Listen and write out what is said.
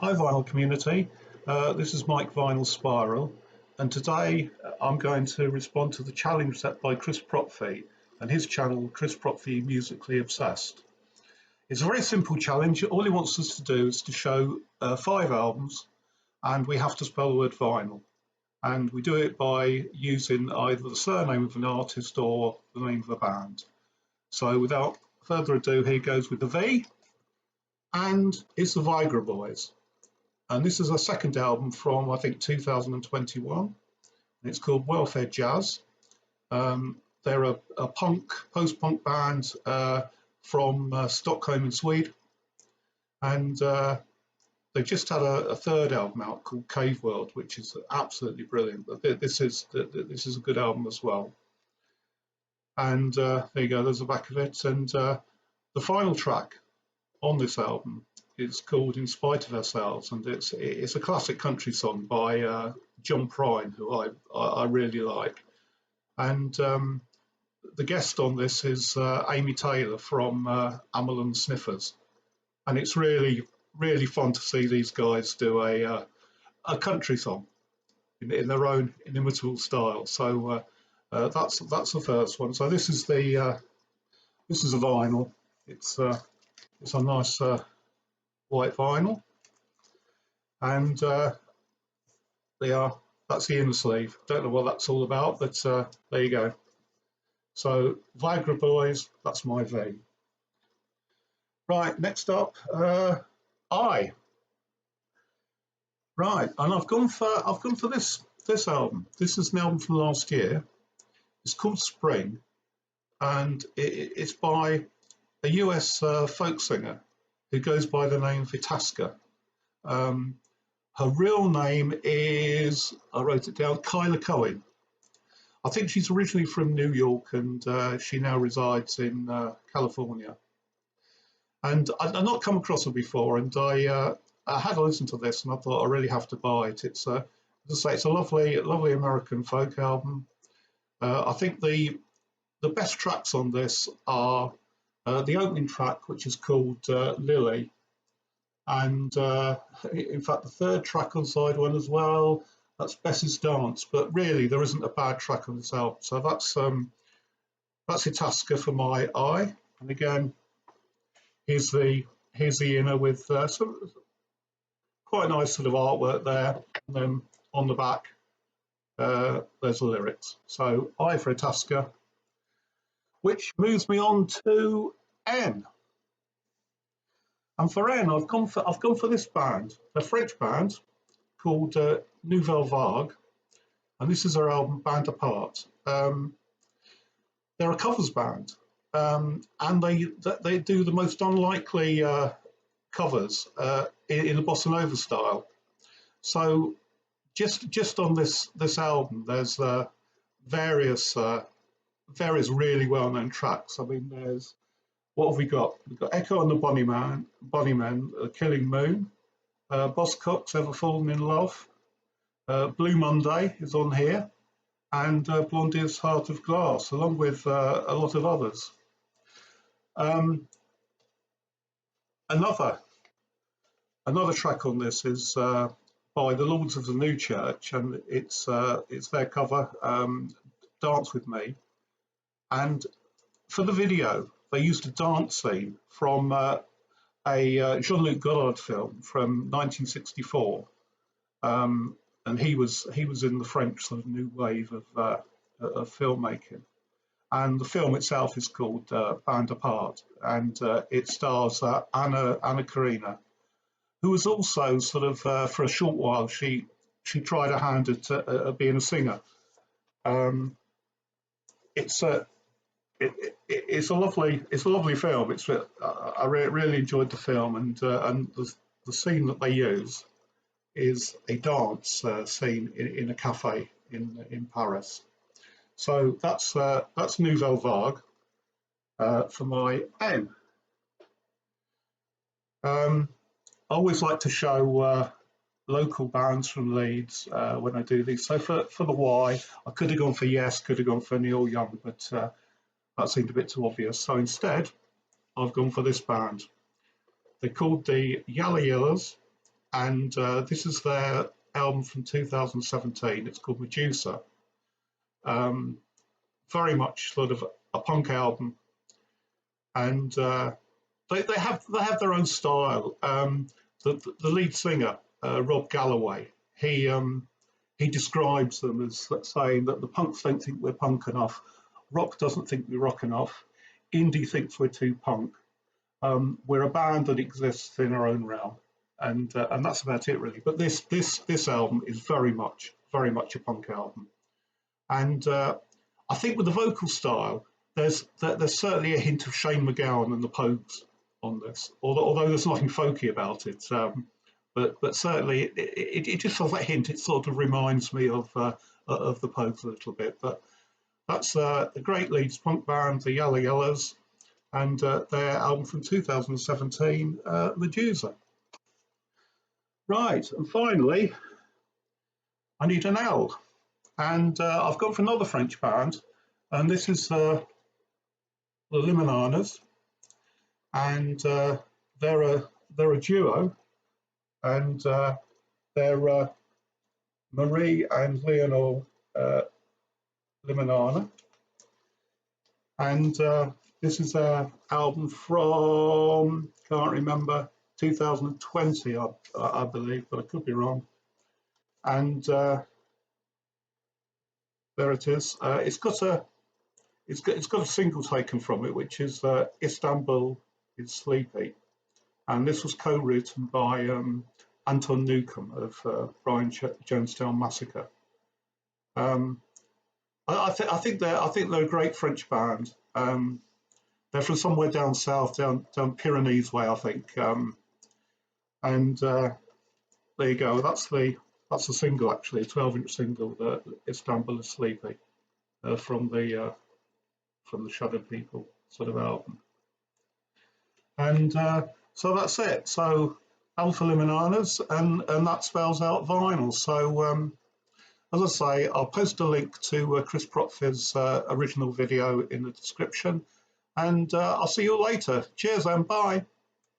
Hi Vinyl community, this is Mike Vinyl Spiral, and today I'm going to respond to the challenge set by Chris Propfe and his channel Chris Propfe Musically Obsessed. It's a very simple challenge. All he wants us to do is to show 5 albums, and we have to spell the word vinyl, and we do it by using either the surname of an artist or the name of a band. So without further ado, here goes with the V, and it's the Viagra Boys. And this is a second album from, I think, 2021. And it's called Welfare Jazz. They're a post-punk band from Stockholm in Sweden. And they just had a third album out called Cave World, which is absolutely brilliant. This is a good album as well. And there you go, there's the back of it. And the final track on this album is called In Spite of Ourselves, and it's a classic country song by John Prine, who I really like. And the guest on this is Amy Taylor from Amyl and Sniffers, and it's really fun to see these guys do a country song in their own inimitable style. So that's the first one. So this is a vinyl. It's a nice white vinyl, and that's the inner sleeve. Don't know what that's all about, but there you go. So Viagra Boys, that's my V. Right, next up, I. Right, and I've gone for this album. This is an album from last year. It's called Spring, and it's by a US folk singer who goes by the name Vitaska. Her real name is, I wrote it down, Kyla Cohen. I think she's originally from New York, and she now resides in California. And I'd not come across her before, and I had a listen to this, and I thought I really have to buy it. It's, as I say, it's a lovely American folk album. I think the best tracks on this are the opening track, which is called Lily, and in fact the third track on side one as well, that's Bess's Dance. But really there isn't a bad track on this album, so that's Itasca for my eye. And again, here's the inner with some quite nice sort of artwork there, and then on the back there's the lyrics. So I for Itasca, which moves me on to N. And for N, I've gone for this band, a French band called Nouvelle Vague, and this is their album Band Apart. They're a covers band, and they do the most unlikely covers in the bossa nova style. So just on this album, there's various really well-known tracks. I mean, what have we got? We've got Echo and the Bunnymen, Killing Moon, Buzzcocks, Ever Fallen in Love, Blue Monday is on here, and Blondie's Heart of Glass, along with a lot of others. Another track on this is by the Lords of the New Church, and it's their cover, Dance With Me. And for the video, they used a dance scene from a Jean-Luc Godard film from 1964, and he was in the French sort of new wave of filmmaking. And the film itself is called Band Apart, and it stars Anna Karina, who was also sort of for a short while she tried her hand at being a singer. It's a lovely film. I really enjoyed the film, and the scene that they use is a dance scene in a cafe in Paris. So that's Nouvelle Vague for my N. I always like to show local bands from Leeds when I do these. So for the Y, I could have gone for Yes, could have gone for Neil Young, but that seemed a bit too obvious. So instead, I've gone for this band. They're called the Yalla Yallas, and this is their album from 2017. It's called Medusa. Um, very much sort of a punk album, and they have their own style. The lead singer, Rob Galloway, he describes them as saying that the punks don't think we're punk enough, rock doesn't think we're rock enough, indie thinks we're too punk. We're a band that exists in our own realm, and that's about it really. But this album is very much a punk album, and I think with the vocal style, there's certainly a hint of Shane MacGowan and the Pogues on this, although there's nothing folky about it. But certainly it just has that hint. It sort of reminds me of the Pogues a little bit. But that's a great Leeds punk band, the Yalla Yellas, and their album from 2017, Medusa. Right, and finally, I need an L, and I've gone for another French band, and this is the Limonades, and they're a duo, and they're Marie and Leonor Limonana, and this is their album from, can't remember, 2020, I believe, but I could be wrong. And there it is. It's got a single taken from it, which is Istanbul is Sleepy, and this was co-written by Anton Newcomb of Brian Jonestown Massacre. I think they're a great French band. They're from somewhere down south, down Pyrenees way, I think. And there you go. That's the single actually, a 12-inch single, Istanbul is Sleepy, from the Shuddered People sort of album. And so that's it. So Alpha Liminanas, and that spells out vinyl. So as I say, I'll post a link to Chris Propfe's original video in the description, and I'll see you all later. Cheers and bye.